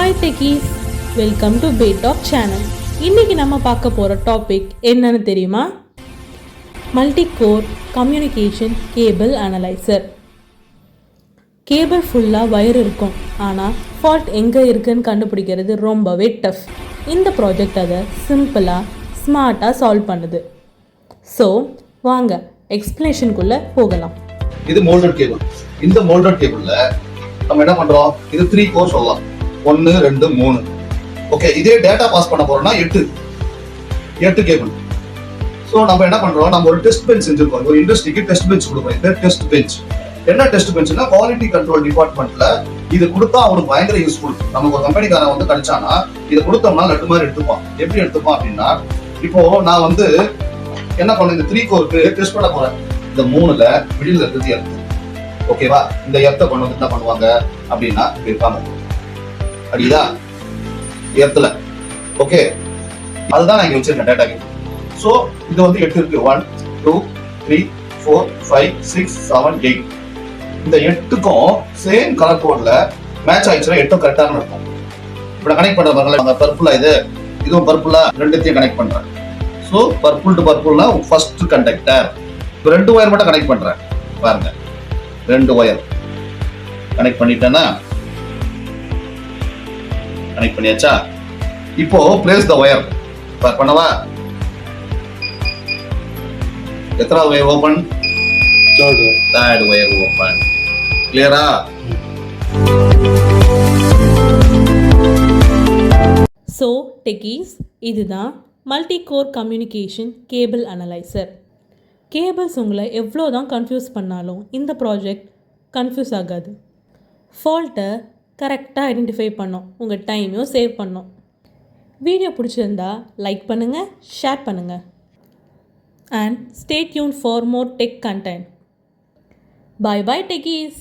Hi techies, welcome to பேடாக் channel. இன்றைக்கி நம்ம பார்க்க போகிற டாபிக் என்னன்னு தெரியுமா? Multi core communication cable analyser. Cable ஃபுல்லாக வயர் இருக்கும், ஆனால் ஃபால்ட் எங்கே இருக்குன்னு கண்டுபிடிக்கிறது ரொம்பவே டஃப். இந்த ப்ராஜெக்ட் அதை சிம்பிளாக ஸ்மார்ட்டாக சால்வ் பண்ணுது. ஸோ வாங்க எக்ஸ்பிளனேஷனுக்குள்ளே போகலாம். இது மோல்டட் கேபிள். இந்த மோல்டட் கேபிளில் நம்ம என்ன பண்ணுறோம்? இது 3 கோர் சொல்லலாம். 1 2 3. ஓகே, இதே டேட்டா பாஸ் பண்ண போறோம்னா 8 கேபிள். ஸோ நம்ம என்ன பண்றோம்? நம்ம ஒரு டெஸ்ட் பெஞ்ச் செஞ்சிருக்கோம். ஒரு இண்டஸ்ட்ரிக்கு டெஸ்ட் பெஞ்ச் கொடுப்போம். இந்த டெஸ்ட் பெஞ்ச் என்ன டெஸ்ட் பெஞ்ச்னா, குவாலிட்டி கண்ட்ரோல் டிபார்ட்மெண்ட்ல இது கொடுத்தா அவனுக்கு பயங்கர யூஸ்ஃபுல். நமக்கு ஒரு கம்பெனிக்காரன் வந்து கிடைச்சானா இதை கொடுத்தோம்னா லட்டு மாதிரி எடுத்துப்பான். எப்படி எடுத்துப்பான் அப்படின்னா, இப்போ நான் வந்து என்ன பண்ண, இந்த 3 கோருக்கு டெஸ்ட் பண்ண போறேன். இந்த 3ல மிடில் இருக்கிறது எர்த். ஓகேவா? இந்த எர்த்தை கொண்டு வந்து என்ன பண்ணுவாங்க அப்படின்னா இருப்பாங்க அடிதா எர்த்துல. ஓகே, அதுதான் நான் இங்க வச்சிருக்கேன் டேட்டா கேபிள். ஸோ இது வந்து 8 இருக்கு. 1 2 3 4 5 6 7 8. இந்த 8க்கும் சேம் கலர் கோட்ல மேட்ச் ஆயிடுச்சுன்னா 8 கரெக்டாக இருக்கும். இப்போ நான் கனெக்ட் பண்ற பாருங்களேன், அந்த பர்பிளா இதுவும் பர்பிளா, ரெண்டுத்தையும் கனெக்ட் பண்றேன். ஸோ பர்பிள் டு பர்பிள்னா ஃபர்ஸ்ட் கண்டக்டர். இப்போ 2 ஒயர் மட்டும் கனெக்ட் பண்றேன். பாருங்க, 2 ஒயர் கனெக்ட் பண்ணிட்டேன்னா, கனெக்ட் பண்ணியாச்சா? இப்போ பிளேஸ் த ஒயர் பண்ணவா? எத்தனாவது wire open? Third wire open. கிளியரா? ஸோ டெக்கீஸ், இதுதான் multi core communication cable analyser. Cables உங்களை எவ்வளோ தான் கன்ஃபியூஸ் பண்ணாலும் இந்த ப்ராஜெக்ட் கன்ஃபியூஸ் ஆகாது. ஃபால்ட்டை கரெக்டாக ஐடென்டிஃபை பண்ணோம், உங்கள் டைமையும் சேவ் பண்ணோம். வீடியோ பிடிச்சிருந்தா லைக் பண்ணுங்கள், ஷேர் பண்ணுங்கள். And stay tune for more tech content. Bye bye techies.